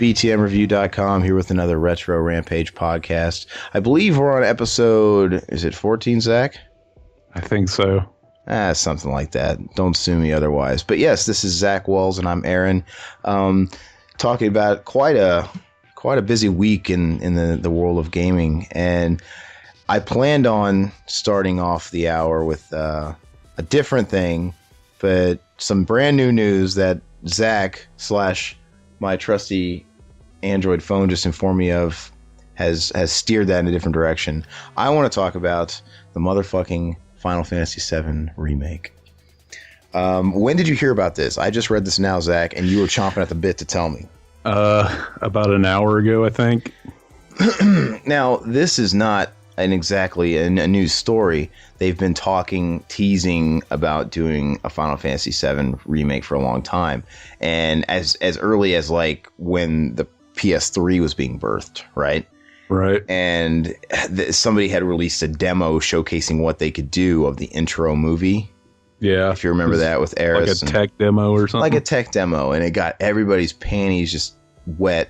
BTMreview.com here with another Retro Rampage podcast. I believe we're on episode, is it 14, Zach? I think so. Something like that. Don't sue me otherwise. But yes, this is Zach Wells and I'm Aaron. Talking about quite a busy week in the world of gaming. And I planned on starting off the hour with a different thing, but some brand new news that Zach / my trusty Android phone just informed me of has steered that in a different direction. I want to talk about the motherfucking Final Fantasy VII Remake. When did you hear about this? I just read this now, Zach, and you were chomping at the bit to tell me. About an hour ago, I think. Now, this is not exactly a news story. They've been teasing about doing a Final Fantasy VII remake for a long time, and as early as like when the PS3 was being birthed, right? Right. And somebody had released a demo showcasing what they could do of the intro movie. Yeah, if you remember that with Eris, like a tech demo or something. Like a tech demo, and it got everybody's panties just wet.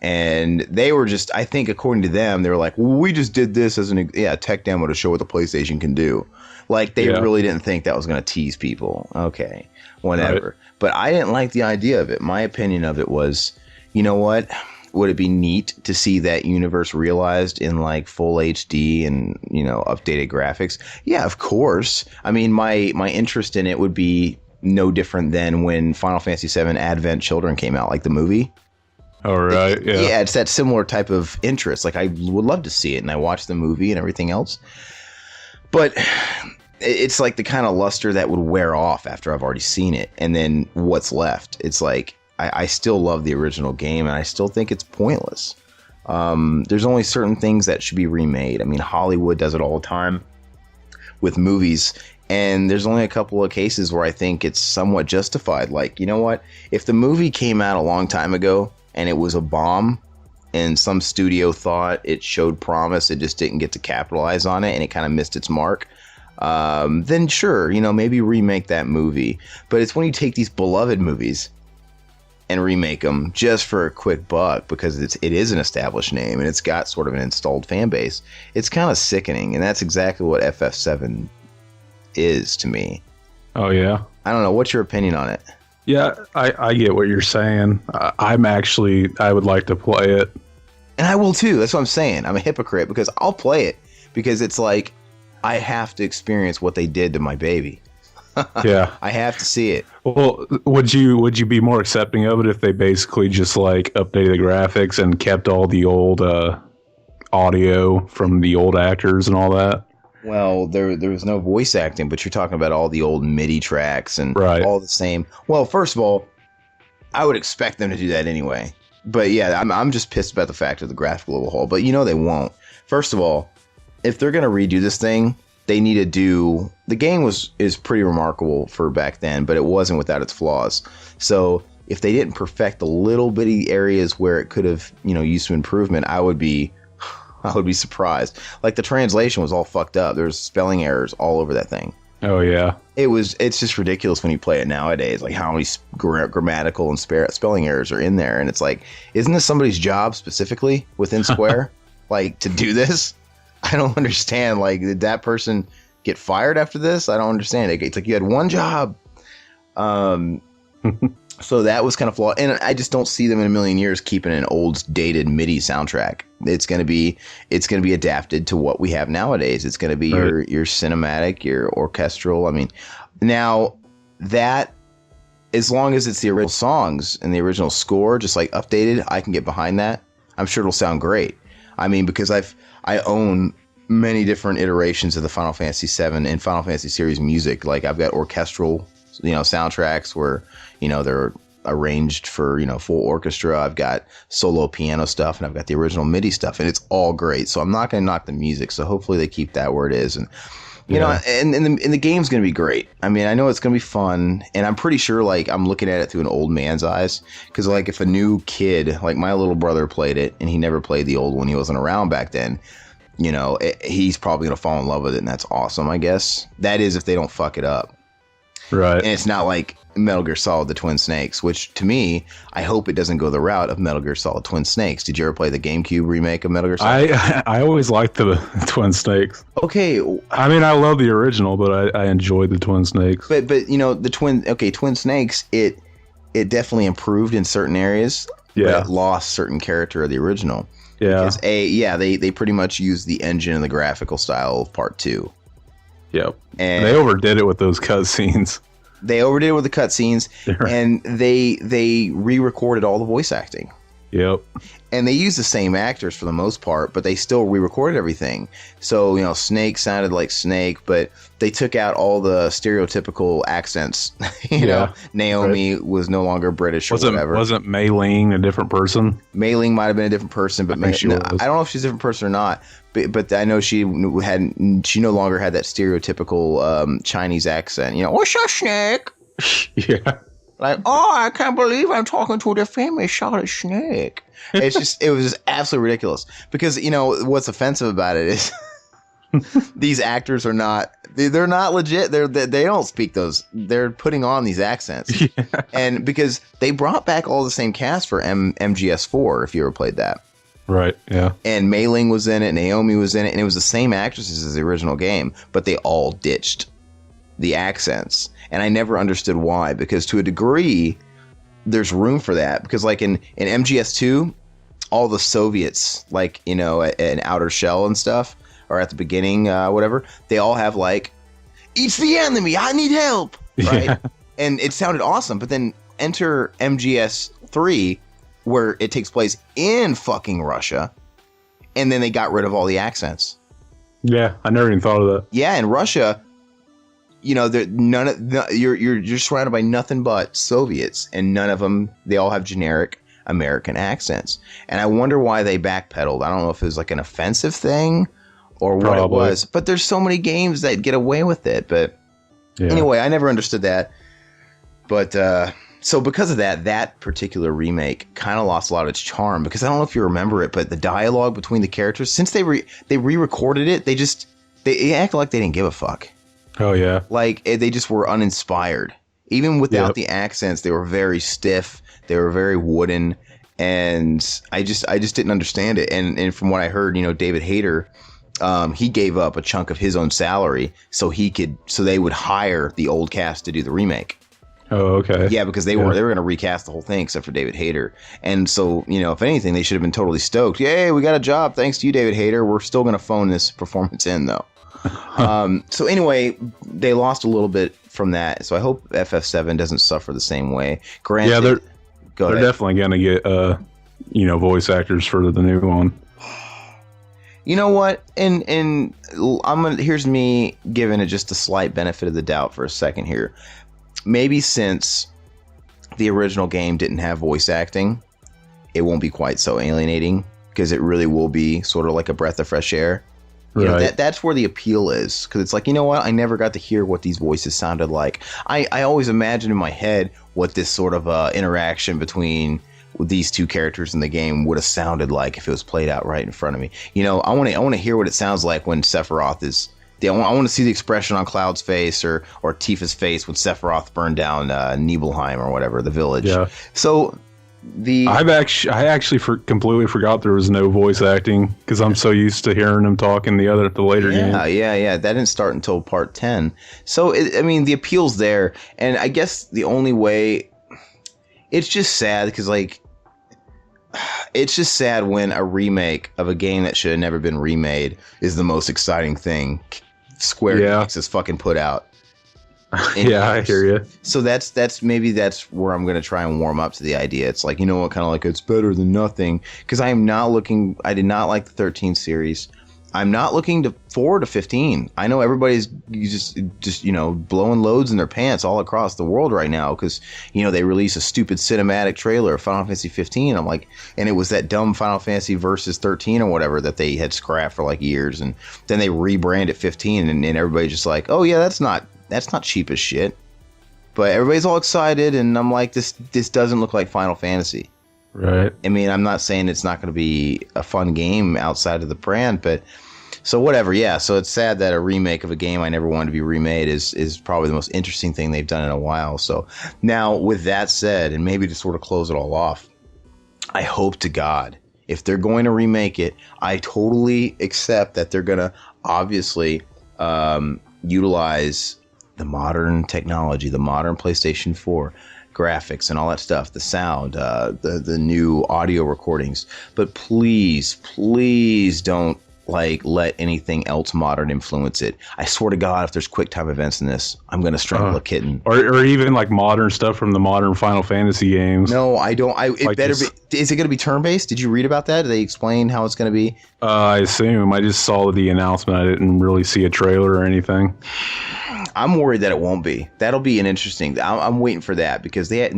And they were just, I think, according to them, they were like, well, we just did this as a tech demo to show what the PlayStation can do. Like, they really didn't think that was going to tease people. Okay, whatever. Right. But I didn't like the idea of it. My opinion of it was, you know what? Would it be neat to see that universe realized in like full HD and, you know, updated graphics? Yeah, of course. I mean, my interest in it would be no different than when Final Fantasy VII Advent Children came out, like the movie. All right. Yeah, it's that similar type of interest. Like, I would love to see it, and I watched the movie and everything else. But it's like the kind of luster that would wear off after I've already seen it. And then what's left? It's like, I still love the original game, and I still think it's pointless. There's only certain things that should be remade. I mean, Hollywood does it all the time with movies. And there's only a couple of cases where I think it's somewhat justified. Like, you know what? If the movie came out a long time ago, and it was a bomb, and some studio thought it showed promise, it just didn't get to capitalize on it, and it kind of missed its mark, then sure, you know, maybe remake that movie. But it's when you take these beloved movies and remake them just for a quick buck, because it is an established name, and it's got sort of an installed fan base. It's kind of sickening, and that's exactly what FF7 is to me. Oh, yeah? I don't know. What's your opinion on it? Yeah, I get what you're saying. I would like to play it. And I will too. That's what I'm saying. I'm a hypocrite because I'll play it because it's like I have to experience what they did to my baby. Yeah. I have to see it. Well, would you be more accepting of it if they basically just like updated the graphics and kept all the old audio from the old actors and all that? Well, there was no voice acting, but you're talking about all the old MIDI tracks and all the same. Well, first of all, I would expect them to do that anyway. But yeah, I'm just pissed about the fact of the graphical overhaul. But you know they won't. First of all, if they're gonna redo this thing, they need to do. The game is pretty remarkable for back then, but it wasn't without its flaws. So if they didn't perfect the little bitty areas where it could have, you know, used some improvement, I would be surprised. Like, the translation was all fucked up. There's spelling errors all over that thing. Oh yeah. It's just ridiculous when you play it nowadays. Like, how many grammatical and spelling errors are in there, and it's like, isn't this somebody's job specifically within Square, like, to do this? I don't understand. Like, did that person get fired after this? I don't understand. It's like you had one job. So that was kind of flawed, and I just don't see them in a million years keeping an old, dated MIDI soundtrack. It's gonna be adapted to what we have nowadays. It's gonna be your cinematic, your orchestral. I mean, now that, as long as it's the original songs and the original score, just like updated, I can get behind that. I'm sure it'll sound great. I mean, because I own many different iterations of the Final Fantasy VII and Final Fantasy series music. Like, I've got orchestral, you know, soundtracks where, you know, they're arranged for, you know, full orchestra. I've got solo piano stuff, and I've got the original MIDI stuff, and it's all great. So I'm not going to knock the music. So hopefully they keep that where it is. And, you know, and the game's going to be great. I mean, I know it's going to be fun, and I'm pretty sure, like, I'm looking at it through an old man's eyes, because, like, if a new kid, like my little brother played it, and he never played the old one, he wasn't around back then, you know, he's probably going to fall in love with it, and that's awesome, I guess. That is, if they don't fuck it up. Right. And it's not like Metal Gear Solid: The Twin Snakes, which to me, I hope it doesn't go the route of Metal Gear Solid: Twin Snakes. Did you ever play the GameCube remake of Metal Gear Solid? I always liked the Twin Snakes. Okay, I mean, I love the original, but I enjoyed the Twin Snakes. but the Twin Snakes, it definitely improved in certain areas. Yeah. But it lost certain character of the original. Yeah. Because they pretty much used the engine and the graphical style of Part 2. Yep. And they overdid it with those cutscenes. They overdid it with the cutscenes, and they re-recorded all the voice acting. Yep. And they used the same actors for the most part, but they still re-recorded everything. So, Snake sounded like Snake, but they took out all the stereotypical accents. you know, Naomi was no longer British or whatever. Wasn't Mei Ling a different person? Mei Ling might have been a different person, but I don't know if she's a different person or not. But I know she no longer had that stereotypical Chinese accent. What's your Snake? Yeah. Like, oh, I can't believe I'm talking to the famous Charlotte Snake. It was just absolutely ridiculous. Because, what's offensive about it is these actors are they're not legit. They don't speak those. They're putting on these accents. Yeah. And because they brought back all the same cast for MGS4, if you ever played that. Right, yeah. And Mei Ling was in it, Naomi was in it, and it was the same actresses as the original game, but they all ditched the accents. And I never understood why, because to a degree, there's room for that. Because like in MGS2, all the Soviets, like, in Outer Shell and stuff, or at the beginning, whatever, they all have like, it's the enemy, I need help, right? Yeah. And it sounded awesome. But then enter MGS3, where it takes place in fucking Russia, and then they got rid of all the accents. Yeah, I never even thought of that. Yeah, in Russia, you're surrounded by nothing but Soviets, and none of them, they all have generic American accents. And I wonder why they backpedaled. I don't know if it was like an offensive thing or what it was, but there's so many games that get away with it. But anyway, I never understood that. But so because of that particular remake kind of lost a lot of its charm, because I don't know if you remember it, but the dialogue between the characters, since they re-recorded it, they acted like they didn't give a fuck. Oh yeah. Like they just were uninspired. Even without the accents, they were very stiff. They were very wooden, and I just didn't understand it. And from what I heard, David Hayter, he gave up a chunk of his own salary so they would hire the old cast to do the remake. Oh, okay. Yeah, because they were going to recast the whole thing except for David Hayter. And so, if anything, they should have been totally stoked. Yay, we got a job. Thanks to you, David Hayter. We're still going to phone this performance in, though. So anyway, they lost a little bit from that. So I hope FF7 doesn't suffer the same way. Granted, they're definitely going to get, voice actors for the new one. You know what? And here's me giving it just a slight benefit of the doubt for a second here. Maybe since the original game didn't have voice acting, it won't be quite so alienating, because it really will be sort of like a breath of fresh air. That's where the appeal is, because it's like, I never got to hear what these voices sounded like. I always imagined in my head what this sort of interaction between these two characters in the game would have sounded like if it was played out right in front of me. I want to hear what it sounds like when Sephiroth is. I want to see the expression on Cloud's face or Tifa's face when Sephiroth burned down Nibelheim or whatever, the village. Yeah. So I actually completely forgot there was no voice acting, because I'm so used to hearing them talk in the later games. Yeah. That didn't start until part 10. So the appeal's there, and I guess the only way, it's just sad because it's just sad when a remake of a game that should have never been remade is the most exciting thing Square Enix has fucking put out. Yeah, I hear you. So that's where I'm going to try and warm up to the idea. It's like, kind of like it's better than nothing, because I did not like the 13 series. I'm not looking forward to 15. I know everybody's just blowing loads in their pants all across the world right now because they released a stupid cinematic trailer of Final Fantasy 15. I'm like, and it was that dumb Final Fantasy Versus 13 or whatever that they had scrapped for like years, and then they rebranded 15, and everybody's just like, oh yeah, that's not cheap as shit. But everybody's all excited, and I'm like, this doesn't look like Final Fantasy. Right. I'm not saying it's not going to be a fun game outside of the brand, but So whatever, yeah. So it's sad that a remake of a game I never wanted to be remade is probably the most interesting thing they've done in a while. So now, with that said, and maybe to sort of close it all off, I hope to God, if they're going to remake it, I totally accept that they're going to obviously utilize the modern technology, the modern PlayStation 4 graphics and all that stuff, the sound, the new audio recordings. But please, please don't let anything else modern influence it. I swear to God, if there's QuickTime events in this, I'm gonna strangle a kitten. Or even like modern stuff from the modern Final Fantasy games. No, I don't. It better be. Is it gonna be turn-based? Did you read about that? Did they explain how it's gonna be? I assume. I just saw the announcement. I didn't really see a trailer or anything. I'm worried that it won't be. That'll be an interesting. I'm waiting for that because they had,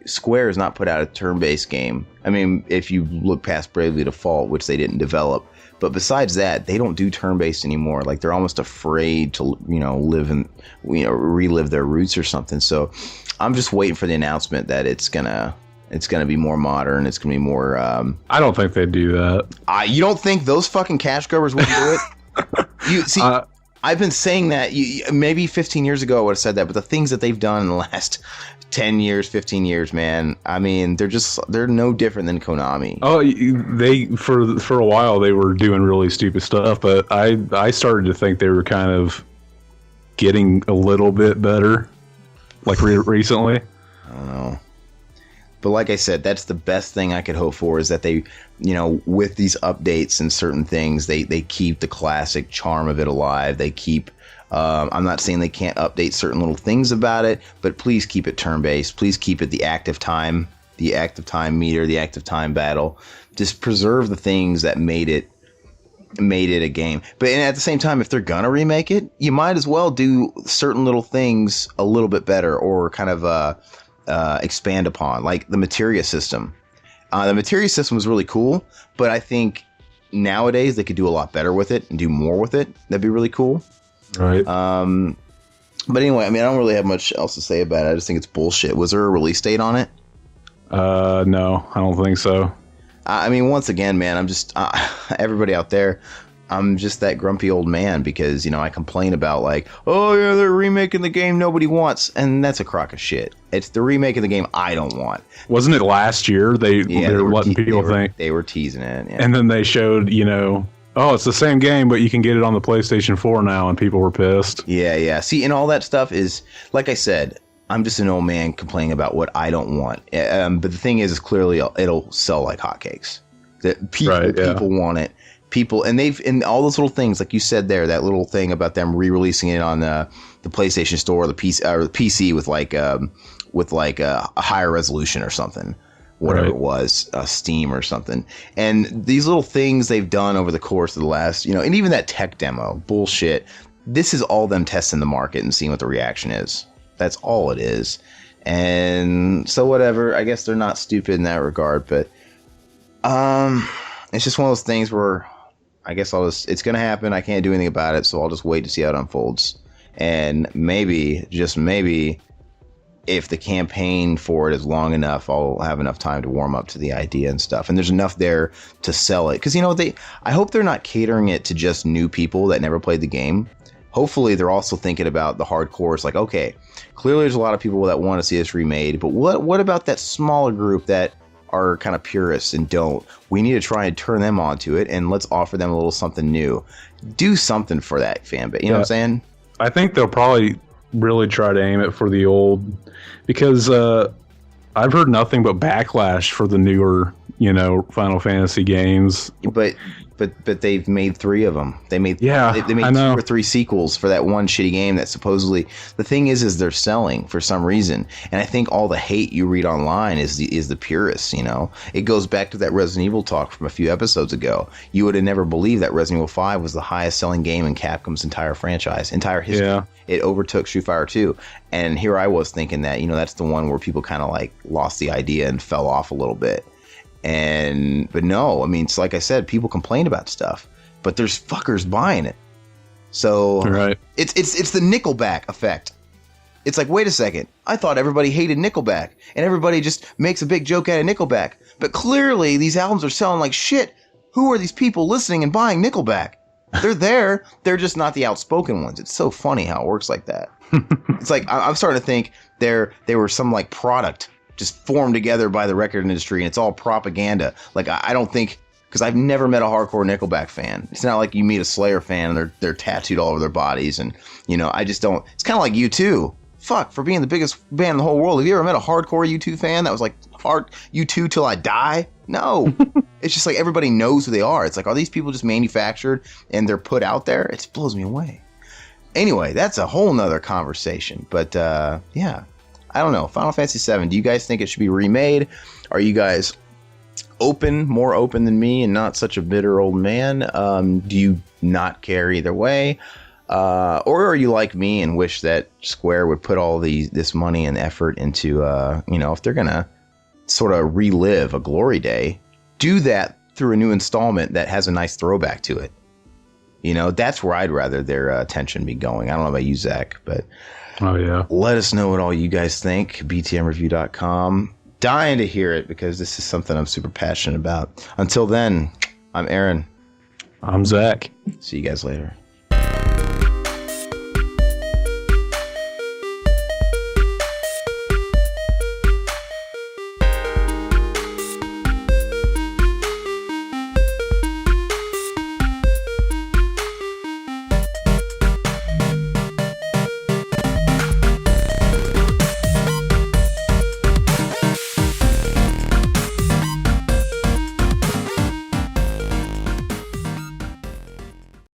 Square has not put out a turn-based game. I mean, if you look past Bravely Default, which they didn't develop. But besides that, they don't do turn-based anymore. Like, they're almost afraid to, relive their roots or something. So I'm just waiting for the announcement that it's gonna be more modern. It's gonna be more. I don't think they'd do that. You don't think those fucking cash grubbers would do it? You see, I've been saying that. Maybe 15 years ago I would have said that, but the things that they've done in the last 10 years, 15 years, man. I mean, they're no different than Konami. Oh, they for a while they were doing really stupid stuff, but I started to think they were kind of getting a little bit better, like recently. I don't know. But like I said, that's the best thing I could hope for is that they, with these updates and certain things, they keep the classic charm of it alive. They keep. I'm not saying they can't update certain little things about it, but please keep it turn-based. Please keep it the active time meter, the active time battle. Just preserve the things that made it a game. But at the same time, if they're gonna remake it, you might as well do certain little things a little bit better or kind of expand upon, like the materia system. The materia system was really cool, but I think nowadays they could do a lot better with it and do more with it. That'd be really cool. Right. But anyway, I mean, I don't really have much else to say about it. I just think it's bullshit. Was there a release date on it? No, I don't think so. I mean, once again, man, I'm just everybody out there. I'm just that grumpy old man because, I complain about oh yeah, they're remaking the game nobody wants, and that's a crock of shit. It's the remake of the game I don't want. Wasn't it last year? They were letting people think they were teasing it, yeah. And then they showed, oh, it's the same game, but you can get it on the PlayStation 4 now, and people were pissed. Yeah. See, and all that stuff is, like I said, I'm just an old man complaining about what I don't want. But the thing is clearly it'll sell like hotcakes. That people want it. People, and all those little things, like you said there, that little thing about them re-releasing it on the PlayStation Store or the PC with a higher resolution or something. Whatever it was, Steam or something. And these little things they've done over the course of the last, and even that tech demo, bullshit. This is all them testing the market and seeing what the reaction is. That's all it is. And so whatever, I guess they're not stupid in that regard, but it's just one of those things where I guess it's going to happen. I can't do anything about it, so I'll just wait to see how it unfolds. And maybe, just maybe, if the campaign for it is long enough, I'll have enough time to warm up to the idea and stuff. And there's enough there to sell it. Because, I hope they're not catering it to just new people that never played the game. Hopefully, they're also thinking about the hardcore. It's like, okay, clearly there's a lot of people that want to see this remade. But what about that smaller group that are kind of purists and don't? We need to try and turn them onto it, and let's offer them a little something new. Do something for that fan base. You know what I'm saying? I think they'll probably really try to aim it for the old, because I've heard nothing but backlash for the newer, Final Fantasy games. But they've made 3 of them. They made 2 or 3 sequels for that one shitty game that supposedly, the thing is they're selling for some reason. And I think all the hate you read online is the purists, It goes back to that Resident Evil talk from a few episodes ago. You would have never believed that Resident Evil 5 was the highest selling game in Capcom's entire history. Yeah. It overtook Street Fighter 2. And here I was thinking that, that's the one where people kind of lost the idea and fell off a little bit. But no, I mean, it's like I said, people complain about stuff, but there's fuckers buying it. So it's the Nickelback effect. It's like, wait a second, I thought everybody hated Nickelback and everybody just makes a big joke out of Nickelback, but clearly these albums are selling like shit. Who are these people listening and buying Nickelback? They're there. They're just not the outspoken ones. It's so funny how it works like that. It's like I'm starting to think they were some like product just formed together by the record industry, and it's all propaganda. Like I don't think, because I've never met a hardcore Nickelback fan. It's not like you meet a Slayer fan and they're tattooed all over their bodies, and I just don't. It's kind of like U2. Fuck, for being the biggest band in the whole world. Have you ever met a hardcore U2 fan that was like hard U2 till I die? No. It's just like everybody knows who they are. It's like, are these people just manufactured and they're put out there? It just blows me away. Anyway, that's a whole nother conversation. But yeah, I don't know. Final Fantasy VII, do you guys think it should be remade? Are you guys more open than me and not such a bitter old man? Do you not care either way? Or are you like me and wish that Square would put all this money and effort into, if they're going to sort of relive a glory day, do that through a new installment that has a nice throwback to it. That's where I'd rather their attention be going. I don't know about you, Zach, but oh yeah, let us know what all you guys think. btmreview.com. Dying to hear it because this is something I'm super passionate about. Until then, I'm Aaron. I'm Zach. See you guys later.